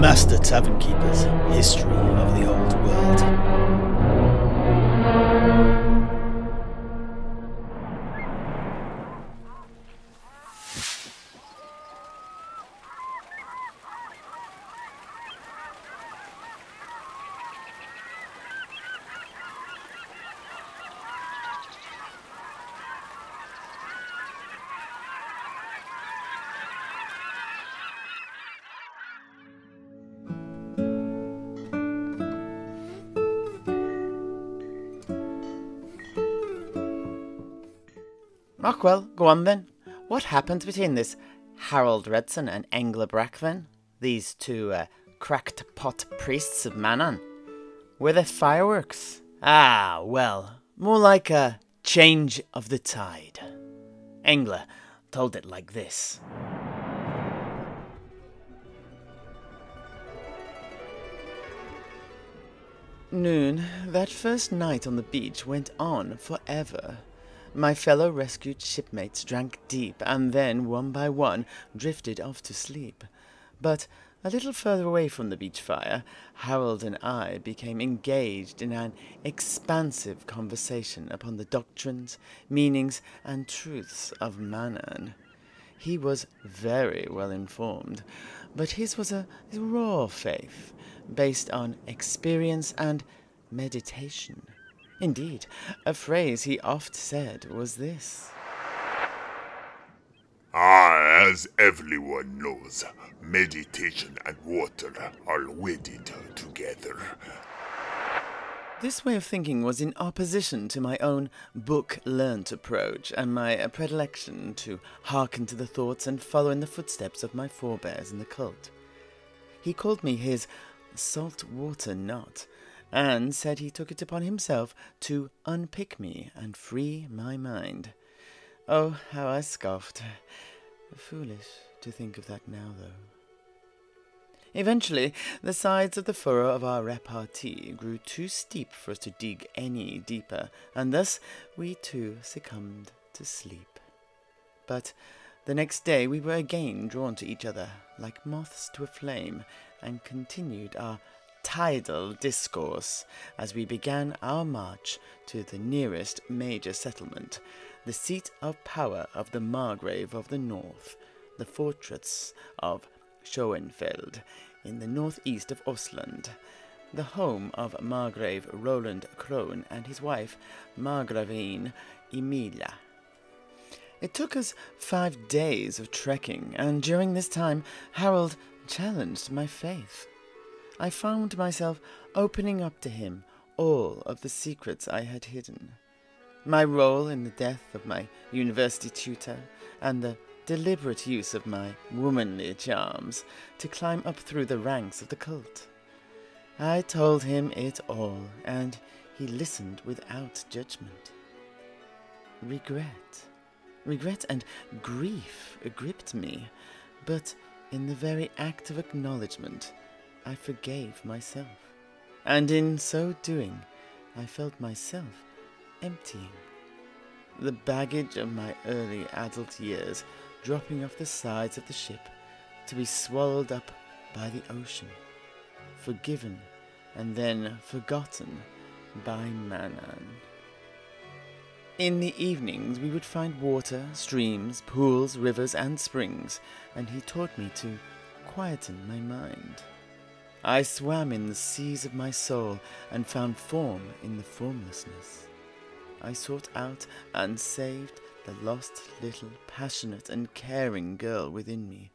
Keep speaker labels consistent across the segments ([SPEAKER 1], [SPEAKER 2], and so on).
[SPEAKER 1] Master Tavern Keeper's History of the Old World.
[SPEAKER 2] Well, go on then. What happened between this Harald Redesson and Engla Brack then? These two cracked pot priests of Manan? Were there fireworks? Ah, well, more like a change of the tide. Engla told it like this. Noon, that first night on the beach went on forever. My fellow rescued shipmates drank deep, and then, one by one, drifted off to sleep. But a little further away from the beach fire, Harald and I became engaged in an expansive conversation upon the doctrines, meanings, and truths of Manan. He was very well informed, but his was a raw faith, based on experience and meditation. Indeed, a phrase he oft said was this.
[SPEAKER 3] As everyone knows, meditation and water are wedded together.
[SPEAKER 2] This way of thinking was in opposition to my own book-learnt approach and my predilection to hearken to the thoughts and follow in the footsteps of my forebears in the cult. He called me his salt-water knot, and said he took it upon himself to unpick me and free my mind. Oh, how I scoffed. Foolish to think of that now, though. Eventually, the sides of the furrow of our repartee grew too steep for us to dig any deeper, and thus we too succumbed to sleep. But the next day we were again drawn to each other, like moths to a flame, and continued our tidal discourse as we began our march to the nearest major settlement, the seat of power of the Margrave of the North, the fortress of Schoenfeld in the northeast of Ostland, the home of Margrave Roland Krohn and his wife Margravine Emilia. It took us 5 days of trekking, and during this time Harald challenged my faith. I found myself opening up to him all of the secrets I had hidden. My role in the death of my university tutor, and the deliberate use of my womanly charms to climb up through the ranks of the cult. I told him it all, and he listened without judgment. Regret and grief gripped me, but in the very act of acknowledgment, I forgave myself, and in so doing, I felt myself emptying. The baggage of my early adult years dropping off the sides of the ship to be swallowed up by the ocean, forgiven and then forgotten by Manan. In the evenings we would find water, streams, pools, rivers, and springs, and he taught me to quieten my mind. I swam in the seas of my soul and found form in the formlessness. I sought out and saved the lost little passionate and caring girl within me,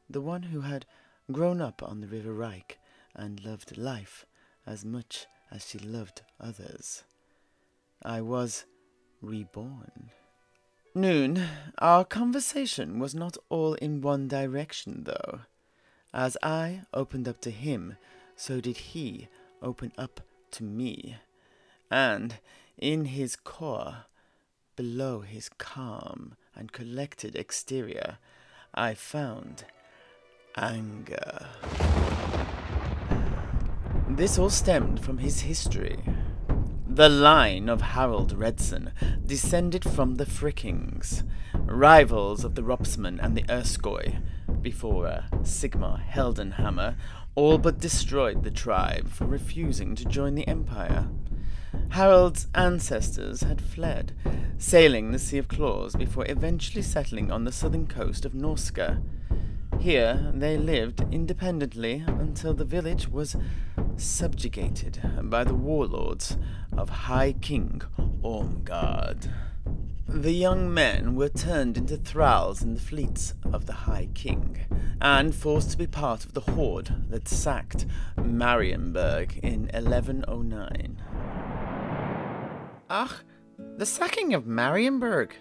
[SPEAKER 2] the one who had grown up on the River Reich and loved life as much as she loved others. I was reborn. Noon, our conversation was not all in one direction, though. As I opened up to him, so did he open up to me. And in his core, below his calm and collected exterior, I found anger. This all stemmed from his history. The line of Harald Redesson descended from the Frickings, rivals of the Ropsmen and the Erskoi, before Sigmar Heldenhammer all but destroyed the tribe for refusing to join the Empire. Harald's ancestors had fled, sailing the Sea of Claws before eventually settling on the southern coast of Norska. Here they lived independently until the village was subjugated by the warlords of High King Ormgard. The young men were turned into thralls in the fleets of the High King, and forced to be part of the horde that sacked Marienburg in 1109.
[SPEAKER 4] Ach, the sacking of Marienburg?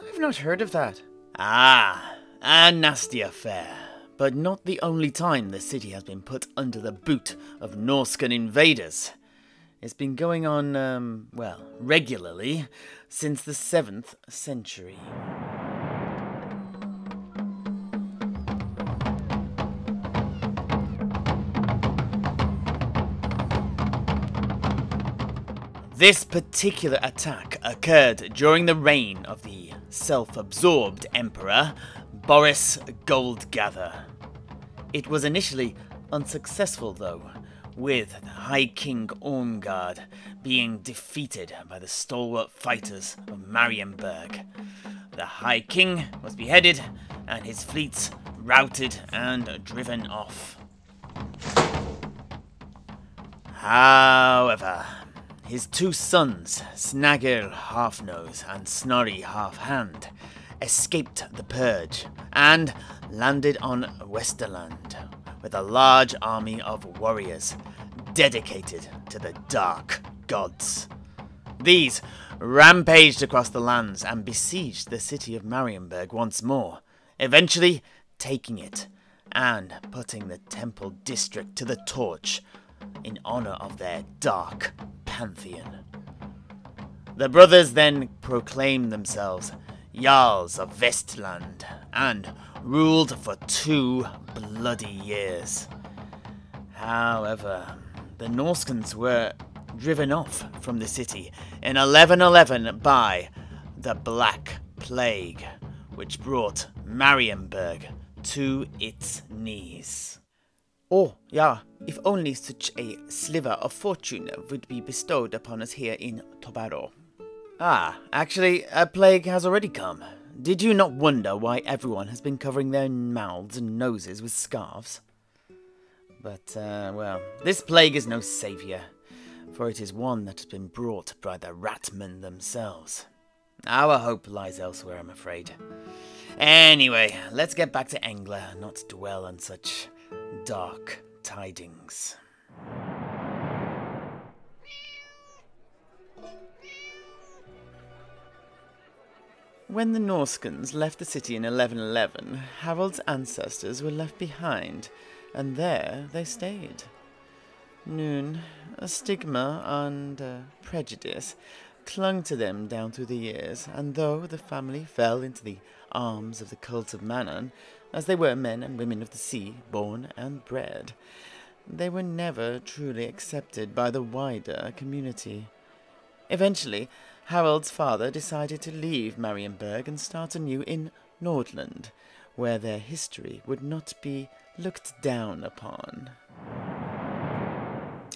[SPEAKER 4] I've not heard of that.
[SPEAKER 2] Ah, a nasty affair, but not the only time the city has been put under the boot of Norscan invaders. It's been going on, regularly since the 7th century. This particular attack occurred during the reign of the self-absorbed emperor, Boris Goldgather. It was initially unsuccessful though, with High King Ormgard being defeated by the stalwart fighters of Marienburg. The High King was beheaded and his fleets routed and driven off. However, his two sons, Snagir Half-Nose and Snorri Half-Hand, escaped the purge and landed on Westerland with a large army of warriors dedicated to the dark gods. These rampaged across the lands and besieged the city of Marienburg once more, eventually taking it and putting the temple district to the torch in honor of their dark pantheon. The brothers then proclaimed themselves Jarls of Vestland and ruled for 2 bloody years. However, the Norskans were driven off from the city in 1111 by the Black Plague, which brought Marienburg to its knees.
[SPEAKER 4] Oh, yeah, if only such a sliver of fortune would be bestowed upon us here in Tobaro.
[SPEAKER 2] Ah, actually, a plague has already come. Did you not wonder why everyone has been covering their mouths and noses with scarves? But, this plague is no saviour, for it is one that has been brought by the Ratmen themselves. Our hope lies elsewhere, I'm afraid. Anyway, let's get back to Engla, not dwell on such dark tidings. When the Norskans left the city in 1111, Harald's ancestors were left behind, and there they stayed. Noon, a stigma and prejudice clung to them down through the years, and though the family fell into the arms of the cult of Manon, as they were men and women of the sea, born and bred, they were never truly accepted by the wider community. Eventually, Harald's father decided to leave Marienburg and start anew in Nordland, where their history would not be looked down upon.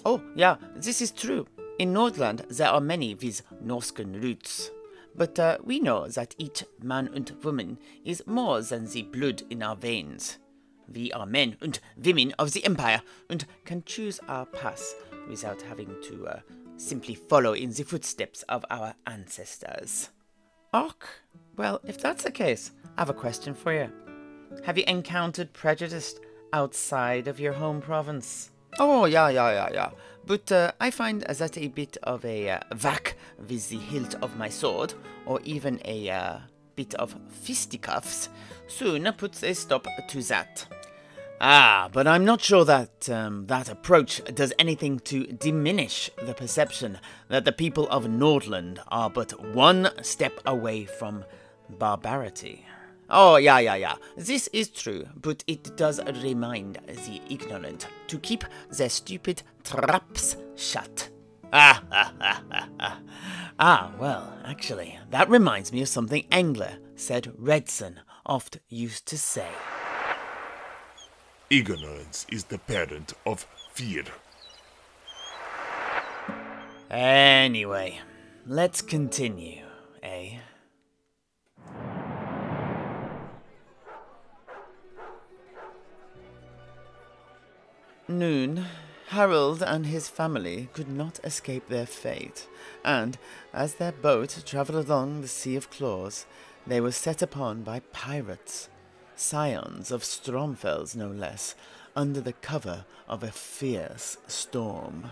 [SPEAKER 4] Oh, yeah, this is true. In Nordland there are many with Norscan roots. But we know that each man and woman is more than the blood in our veins. We are men and women of the Empire and can choose our path without having to simply follow in the footsteps of our ancestors.
[SPEAKER 2] Och, well, if that's the case, I have a question for you. Have you encountered prejudice outside of your home province?
[SPEAKER 4] Oh, yeah. But I find that a bit of a whack with the hilt of my sword, or even a bit of fisticuffs, soon puts a stop to that.
[SPEAKER 2] Ah, but I'm not sure that that approach does anything to diminish the perception that the people of Nordland are but one step away from barbarity.
[SPEAKER 4] Oh, yeah. This is true, but it does remind the ignorant to keep their stupid traps shut.
[SPEAKER 2] Well, actually, that reminds me of something Engla said Redesson oft used to say.
[SPEAKER 3] Ignorance is the parent of fear.
[SPEAKER 2] Anyway, let's continue, eh? Noon, Harald and his family could not escape their fate, and as their boat travelled along the Sea of Claws, they were set upon by pirates, scions of Stromfels no less, under the cover of a fierce storm.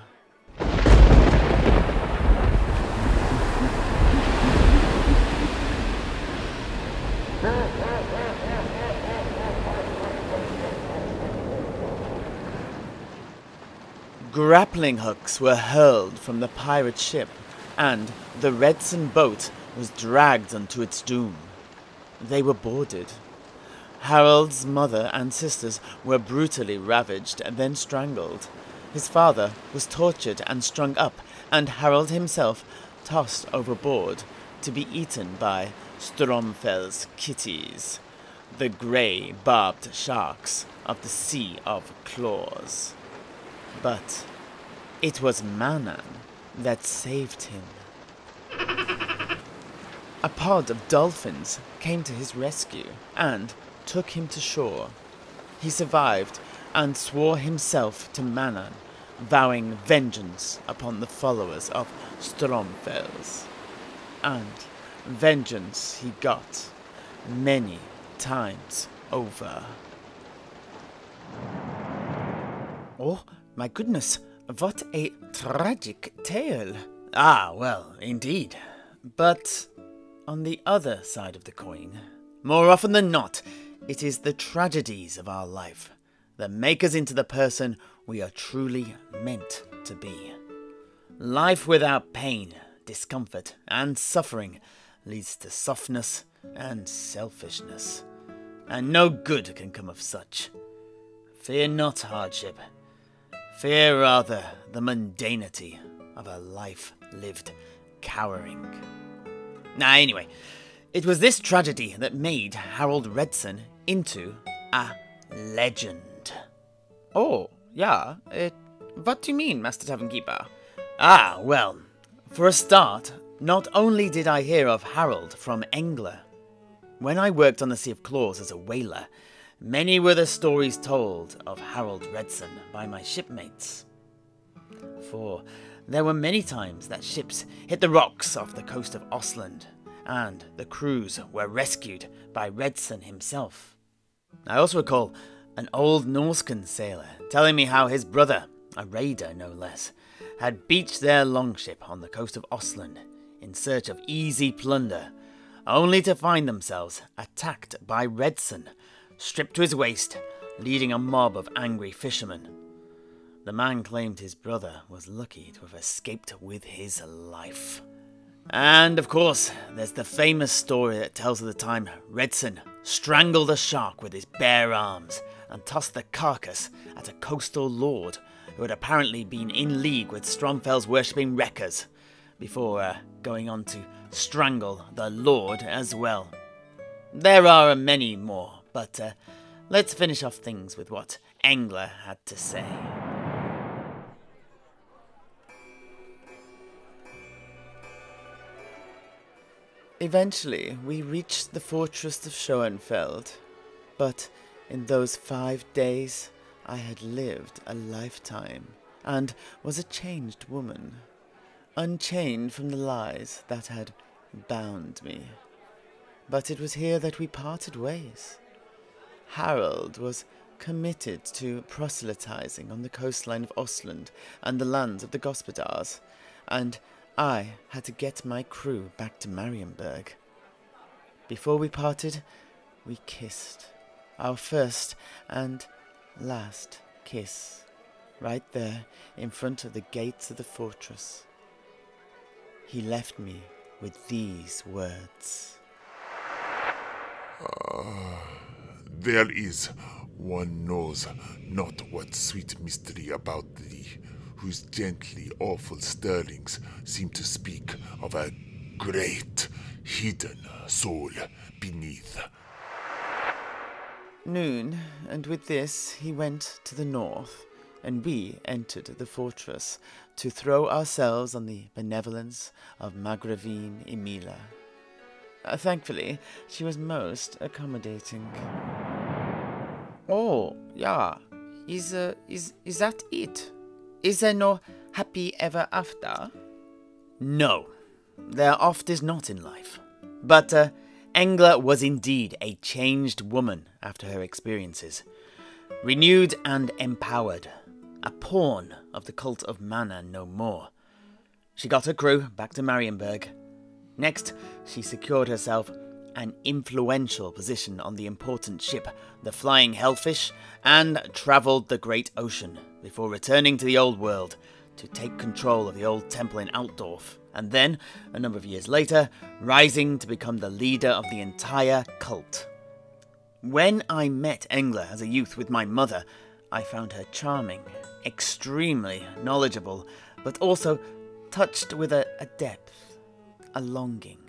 [SPEAKER 2] Grappling hooks were hurled from the pirate ship, and the Redesson boat was dragged unto its doom. They were boarded. Harald's mother and sisters were brutally ravaged and then strangled. His father was tortured and strung up, and Harald himself tossed overboard to be eaten by Stromfels kitties, the grey barbed sharks of the Sea of Claws. But it was Manan that saved him. A pod of dolphins came to his rescue and took him to shore. He survived and swore himself to Manan, vowing vengeance upon the followers of Stromfels. And vengeance he got many times over. Oh, my goodness, what a tragic tale. Ah, well, indeed. But on the other side of the coin, more often than not, it is the tragedies of our life that make us into the person we are truly meant to be. Life without pain, discomfort, and suffering leads to softness and selfishness, and no good can come of such. Fear not hardship. Fear rather the mundanity of a life lived cowering. Anyway, it was this tragedy that made Harald Redesson into a legend. Oh, yeah, what do you mean, Master Tavern Keeper? Ah, well, for a start, not only did I hear of Harald from Engla. When I worked on the Sea of Claws as a whaler, many were the stories told of Harald Redesson by my shipmates. For there were many times that ships hit the rocks off the coast of Ostland, and the crews were rescued by Redesson himself. I also recall an old Norscan sailor telling me how his brother, a raider no less, had beached their longship on the coast of Ostland in search of easy plunder, only to find themselves attacked by Redesson, stripped to his waist, leading a mob of angry fishermen. The man claimed his brother was lucky to have escaped with his life. And of course, there's the famous story that tells of the time Redesson strangled a shark with his bare arms and tossed the carcass at a coastal lord who had apparently been in league with Stromfels worshipping wreckers, before going on to strangle the lord as well. There are many more, but let's finish off things with what Engla had to say. Eventually, we reached the fortress of Schoenfeld, but in those 5 days, I had lived a lifetime, and was a changed woman, unchained from the lies that had bound me. But it was here that we parted ways. Harald was committed to proselytizing on the coastline of Ostland and the lands of the Gospodars, and I had to get my crew back to Marienburg. Before we parted, we kissed. Our first and last kiss, right there in front of the gates of the fortress. He left me with these words.
[SPEAKER 3] There is one knows not what sweet mystery about thee, whose gently awful stirrings seem to speak of a great hidden soul beneath.
[SPEAKER 2] noon, and with this he went to the north, and we entered the fortress to throw ourselves on the benevolence of Magravine Emila. Thankfully, she was most accommodating. Oh, yeah. Is that it? Is there no happy ever after?
[SPEAKER 4] No, there oft is not in life. But Engla was indeed a changed woman after her experiences. Renewed and empowered. A pawn of the cult of mana no more. She got her crew back to Marienburg. Next, she secured herself an influential position on the important ship, the Flying Hellfish, and travelled the great ocean before returning to the old world to take control of the old temple in Altdorf, and then, a number of years later, rising to become the leader of the entire cult. When I met Engla as a youth with my mother, I found her charming, extremely knowledgeable, but also touched with a depth, a longing.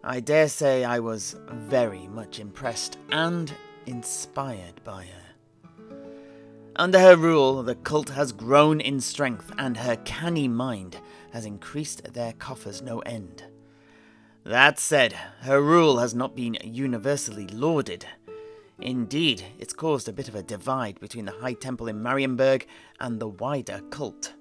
[SPEAKER 4] I dare say I was very much impressed and inspired by her. Under her rule, the cult has grown in strength, and her canny mind has increased their coffers no end. That said, her rule has not been universally lauded. Indeed, it's caused a bit of a divide between the High Temple in Marienburg and the wider cult.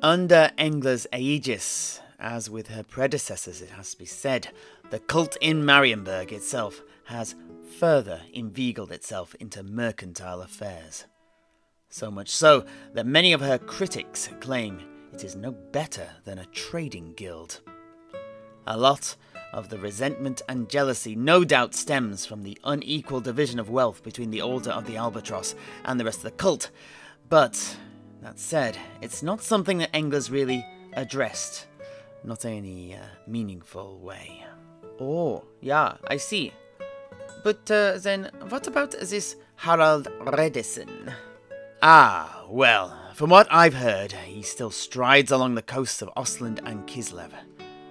[SPEAKER 4] Under Engla's aegis, as with her predecessors it has to be said, the cult in Marienburg itself has further inveigled itself into mercantile affairs. So much so that many of her critics claim it is no better than a trading guild. A lot of the resentment and jealousy no doubt stems from the unequal division of wealth between the Order of the Albatross and the rest of the cult, but that said, it's not something that Engla's really addressed, not in any meaningful way.
[SPEAKER 2] Oh, yeah, I see. But then, what about this Harald Redesson?
[SPEAKER 4] Ah, well, from what I've heard, he still strides along the coasts of Ostland and Kislev,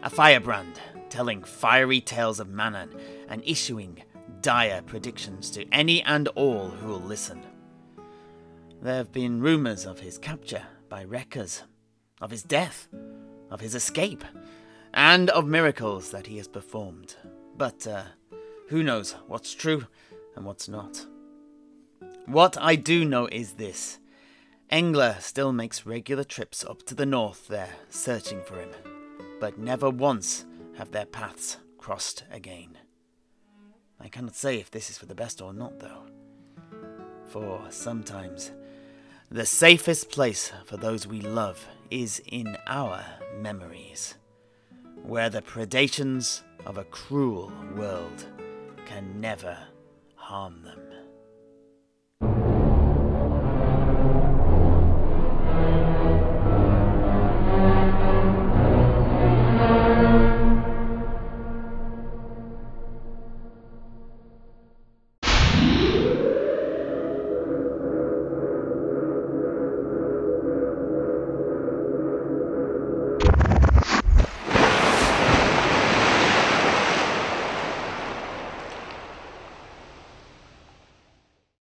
[SPEAKER 4] a firebrand, telling fiery tales of Manan and issuing dire predictions to any and all who will listen. There have been rumours of his capture by wreckers, of his death, of his escape, and of miracles that he has performed. But who knows what's true and what's not. What I do know is this. Engla still makes regular trips up to the north there, searching for him, but never once have their paths crossed again. I cannot say if this is for the best or not, though. For sometimes, the safest place for those we love is in our memories, where the predations of a cruel world can never harm them.